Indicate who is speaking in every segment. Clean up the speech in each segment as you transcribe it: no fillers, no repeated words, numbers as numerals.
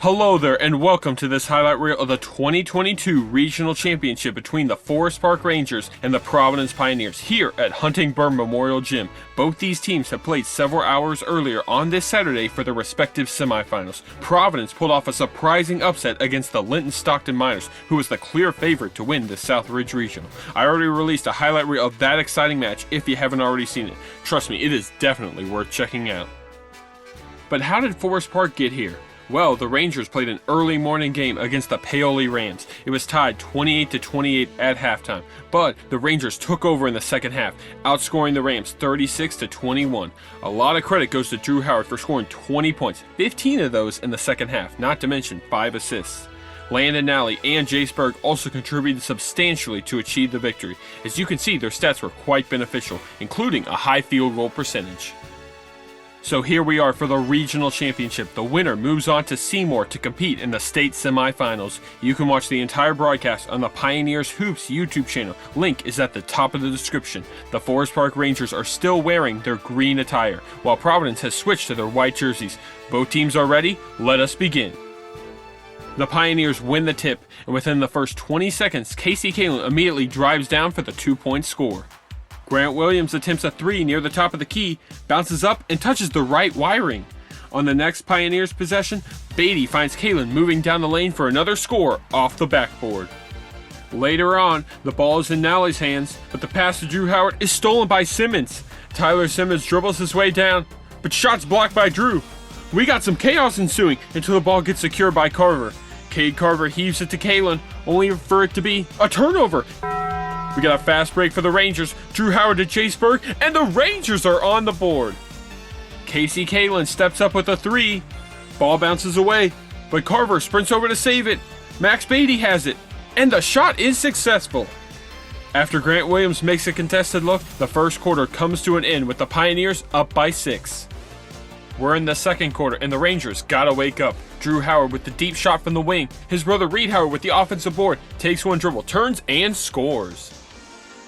Speaker 1: Hello there and welcome to this highlight reel of the 2022 Regional Championship between the Forest Park Rangers and the Providence Pioneers here at Huntingburg Memorial Gym. Both these teams have played several hours earlier on this Saturday for their respective semifinals. Providence pulled off a surprising upset against the Linton Stockton Miners, who was the clear favorite to win the Southridge Regional. I already released a highlight reel of that exciting match if you haven't already seen it. Trust me, it is definitely worth checking out. But how did Forest Park get here? Well, the Rangers played an early morning game against the Paoli Rams. It was tied 28-28 at halftime, but the Rangers took over in the second half, outscoring the Rams 36-21. A lot of credit goes to Drew Howard for scoring 20 points, 15 of those in the second half, not to mention 5 assists. Landon Nally and Jace Berg also contributed substantially to achieve the victory. As you can see, their stats were quite beneficial, including a high field goal percentage. So here we are for the regional championship. The winner moves on to Seymour to compete in the state semifinals. You can watch the entire broadcast on the Pioneers Hoops YouTube channel. Link is at the top of the description. The Forest Park Rangers are still wearing their green attire, while Providence has switched to their white jerseys. Both teams are ready. Let us begin. The Pioneers win the tip, and within the first 20 seconds, Casey Kalin immediately drives down for the 2-point score. Grant Williams attempts a 3 near the top of the key, bounces up and touches the right wiring. On the next Pioneers possession, Beatty finds Kalin moving down the lane for another score off the backboard. Later on, the ball is in Nally's hands, but the pass to Drew Howard is stolen by Simmons. Tyler Simmons dribbles his way down, but shot's blocked by Drew. We got some chaos ensuing until the ball gets secured by Carver. Cade Carver heaves it to Kalin, only for it to be a turnover. We got a fast break for the Rangers, Drew Howard to Jace Berg, and the Rangers are on the board. Casey Kalin steps up with a 3. Ball bounces away, but Carver sprints over to save it. Max Beatty has it, and the shot is successful. After Grant Williams makes a contested look, the first quarter comes to an end with the Pioneers up by 6. We're in the second quarter, and the Rangers gotta wake up. Drew Howard with the deep shot from the wing. His brother Reed Howard with the offensive board takes one dribble, turns, and scores.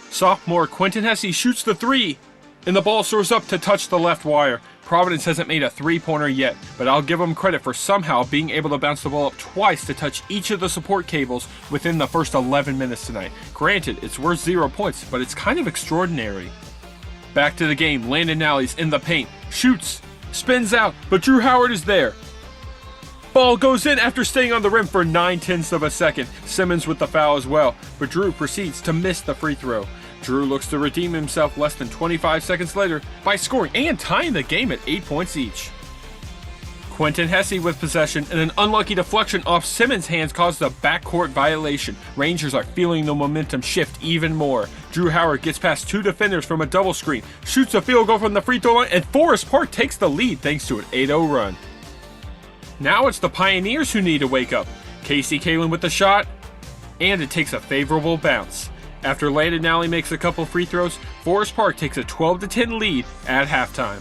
Speaker 1: Sophomore Quentin Hesse shoots the 3, and the ball soars up to touch the left wire. Providence hasn't made a 3-pointer yet, but I'll give them credit for somehow being able to bounce the ball up twice to touch each of the support cables within the first 11 minutes tonight. Granted, it's worth 0 points, but it's kind of extraordinary. Back to the game, Landon Nally's in the paint, shoots, spins out, but Drew Howard is there. Ball goes in after staying on the rim for 9/10 of a second. Simmons with the foul as well, but Drew proceeds to miss the free throw. Drew looks to redeem himself less than 25 seconds later by scoring and tying the game at 8 points each. Quentin Hesse with possession, and an unlucky deflection off Simmons' hands caused a backcourt violation. Rangers are feeling the momentum shift even more. Drew Howard gets past 2 defenders from a double screen, shoots a field goal from the free throw line, and Forest Park takes the lead thanks to an 8-0 run. Now it's the Pioneers who need to wake up. Casey Kalin with the shot, and it takes a favorable bounce. After Landon Nally makes a couple free throws, Forest Park takes a 12-10 lead at halftime.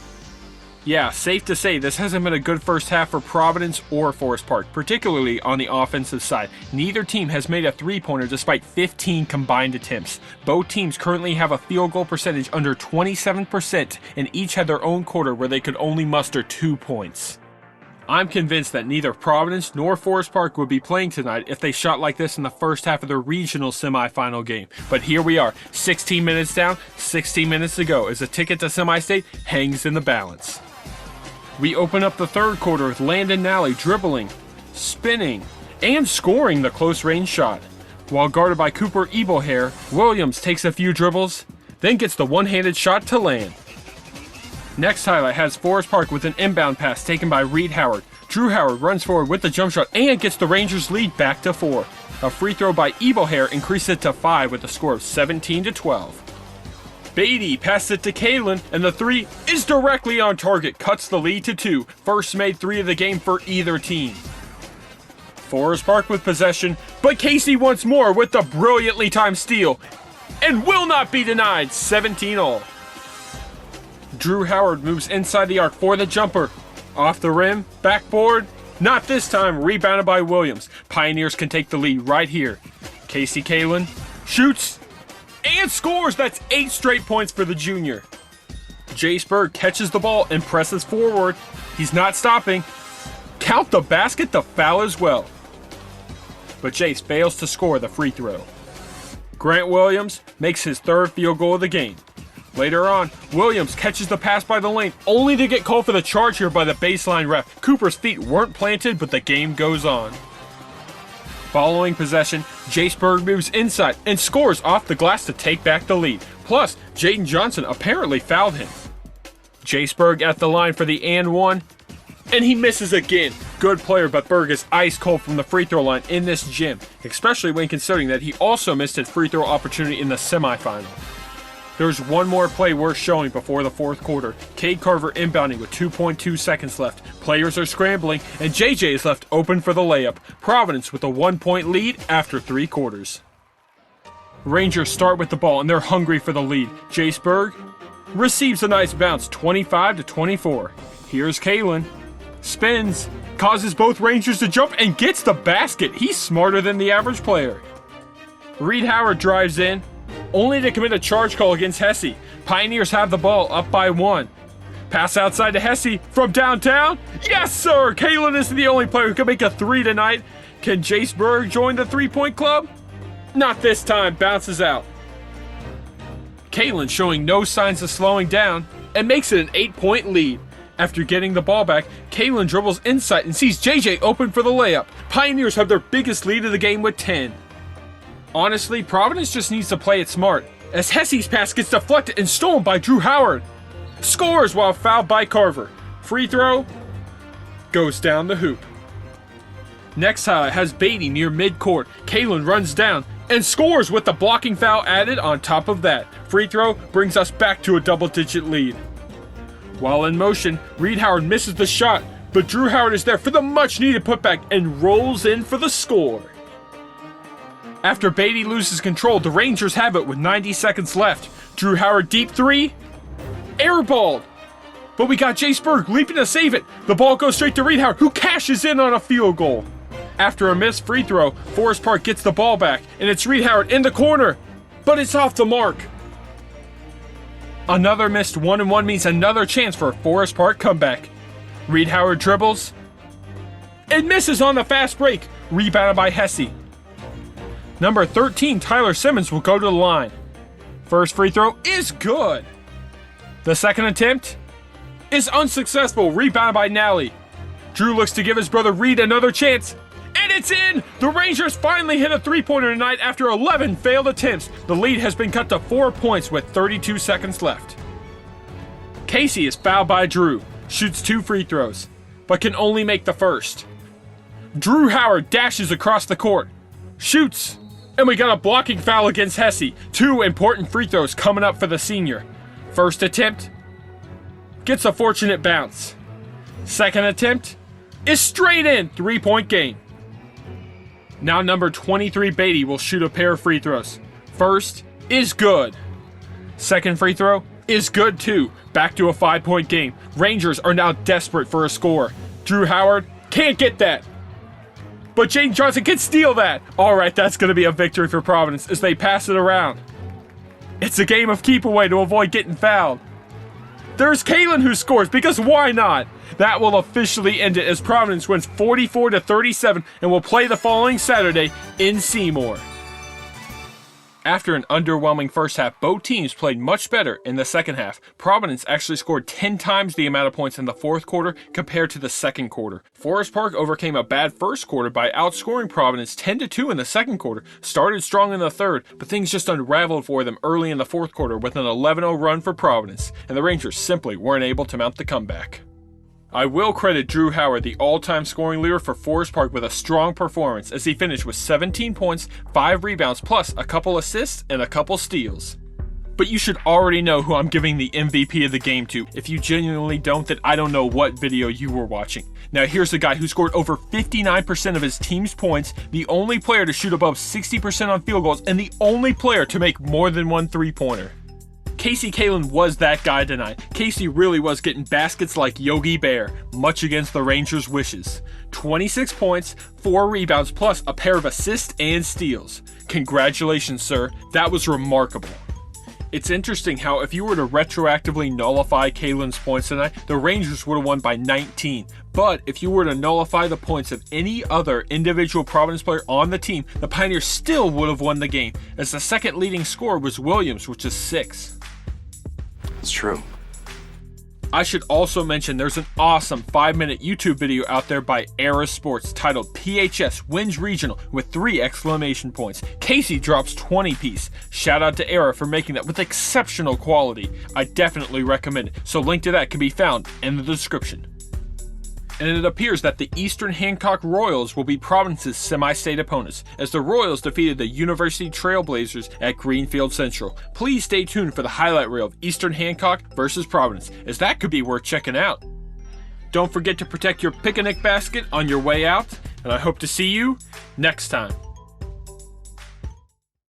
Speaker 1: Yeah, safe to say this hasn't been a good first half for Providence or Forest Park, particularly on the offensive side. Neither team has made a 3-pointer despite 15 combined attempts. Both teams currently have a field goal percentage under 27%, and each had their own quarter where they could only muster 2 points. I'm convinced that neither Providence nor Forest Park would be playing tonight if they shot like this in the first half of the regional semifinal game. But here we are, 16 minutes down, 16 minutes to go as the ticket to semi-state hangs in the balance. We open up the third quarter with Landon Nally dribbling, spinning, and scoring the close-range shot. While guarded by Cooper Ebelhair, Williams takes a few dribbles, then gets the one-handed shot to land. Next highlight has Forest Park with an inbound pass taken by Reed Howard. Drew Howard runs forward with the jump shot and gets the Rangers lead back to 4. A free throw by Ebelhair increases it to 5 with a score of 17-12. Beatty passes it to Kalin, and the 3 is directly on target, cuts the lead to 2. First made 3 of the game for either team. Forest Park with possession, but Casey once more with the brilliantly timed steal, and will not be denied, 17-all. Drew Howard moves inside the arc for the jumper. Off the rim, backboard, not this time, rebounded by Williams. Pioneers can take the lead right here. Casey Kalin shoots and scores. That's 8 straight points for the junior. Jace Berg catches the ball and presses forward. He's not stopping. count the basket, the foul as well. But Jace fails to score the free throw. Grant Williams makes his third field goal of the game. Later on, Williams catches the pass by the lane, only to get called for the charge here by the baseline ref. Cooper's feet weren't planted, but the game goes on. Following possession, Jace Berg moves inside and scores off the glass to take back the lead. Plus, Jaden Johnson apparently fouled him. Jace Berg at the line for the and one, and he misses again. Good player, but Berg is ice cold from the free throw line in this gym, especially when considering that he also missed his free throw opportunity in the semifinal. There's one more play worth showing before the fourth quarter. Cade Carver inbounding with 2.2 seconds left. Players are scrambling, and JJ is left open for the layup. Providence with a 1-point lead after 3 quarters. Rangers start with the ball, and they're hungry for the lead. Jace Berg receives a nice bounce, 25-24. Here's Kalen. Spins, causes both Rangers to jump, and gets the basket. He's smarter than the average player. Reed Howard drives in, only to commit a charge call against Hesse. Pioneers have the ball up by 1. Pass outside to Hesse from downtown. Yes, sir! Kalen isn't the only player who can make a 3 tonight. Can Jace Berg join the 3-point club? Not this time. Bounces out. Kalen showing no signs of slowing down and makes it an 8-point lead. After getting the ball back, Kalen dribbles inside and sees JJ open for the layup. Pioneers have their biggest lead of the game with 10. Honestly, Providence just needs to play it smart, as Hesse's pass gets deflected and stolen by Drew Howard. Scores while fouled by Carver. Free throw goes down the hoop. Next highlight has Beatty near midcourt. Kalen runs down and scores with the blocking foul added on top of that. Free throw brings us back to a double-digit lead. While in motion, Reed Howard misses the shot, but Drew Howard is there for the much-needed putback and rolls in for the score. After Beatty loses control, the Rangers have it with 90 seconds left. Drew Howard deep 3, airballed. But we got Jace Berg leaping to save it. The ball goes straight to Reed Howard, who cashes in on a field goal. After a missed free throw, Forest Park gets the ball back, and it's Reed Howard in the corner, but it's off the mark. Another missed 1-and-1 means another chance for a Forest Park comeback. Reed Howard dribbles and misses on the fast break, rebounded by Hesse. Number 13, Tyler Simmons, will go to the line. First free throw is good. The second attempt is unsuccessful, rebounded by Nally. Drew looks to give his brother Reed another chance, and it's in! The Rangers finally hit a 3-pointer tonight after 11 failed attempts. The lead has been cut to 4 points with 32 seconds left. Casey is fouled by Drew, shoots 2 free throws, but can only make the first. Drew Howard dashes across the court, shoots, and we got a blocking foul against Hesse. 2 important free throws coming up for the senior. First attempt gets a fortunate bounce. Second attempt is straight in, 3-point game. Now number 23, Beatty, will shoot a pair of free throws. First is good. Second free throw is good too. Back to a 5-point game. Rangers are now desperate for a score. Drew Howard can't get that, but Jaden Johnson can steal that. Alright, that's going to be a victory for Providence as they pass it around. It's a game of keep away to avoid getting fouled. There's Kalen who scores, because why not? That will officially end it as Providence wins 44-37 and will play the following Saturday in Seymour. After an underwhelming first half, both teams played much better in the second half. Providence actually scored 10 times the amount of points in the fourth quarter compared to the second quarter. Forest Park overcame a bad first quarter by outscoring Providence 10-2 in the second quarter, started strong in the third, but things just unraveled for them early in the fourth quarter with an 11-0 run for Providence, and the Rangers simply weren't able to mount the comeback. I will credit Drew Howard, the all-time scoring leader for Forest Park, with a strong performance as he finished with 17 points, 5 rebounds, plus a couple assists and a couple steals. But you should already know who I'm giving the MVP of the game to. If you genuinely don't, then I don't know what video you were watching. Now here's a guy who scored over 59% of his team's points, the only player to shoot above 60% on field goals, and the only player to make more than 1 3-pointer. Casey Kalen was that guy tonight. Casey really was getting baskets like Yogi Bear, much against the Rangers' wishes. 26 points, 4 rebounds, plus a pair of assists and steals. Congratulations, sir. That was remarkable. It's interesting how if you were to retroactively nullify Kalen's points tonight, the Rangers would have won by 19. But if you were to nullify the points of any other individual Providence player on the team, the Pioneers still would have won the game, as the second leading scorer was Williams, which is 6.
Speaker 2: It's true.
Speaker 1: I should also mention there's an awesome 5-minute YouTube video out there by Era Sports titled PHS Wins Regional with 3 exclamation points. Casey drops 20 piece. Shout out to Era for making that with exceptional quality. I definitely recommend it, so link to that can be found in the description. And it appears that the Eastern Hancock Royals will be Providence's semi-state opponents, as the Royals defeated the University Trailblazers at Greenfield Central. Please stay tuned for the highlight reel of Eastern Hancock versus Providence, as that could be worth checking out. Don't forget to protect your picnic basket on your way out, and I hope to see you next time.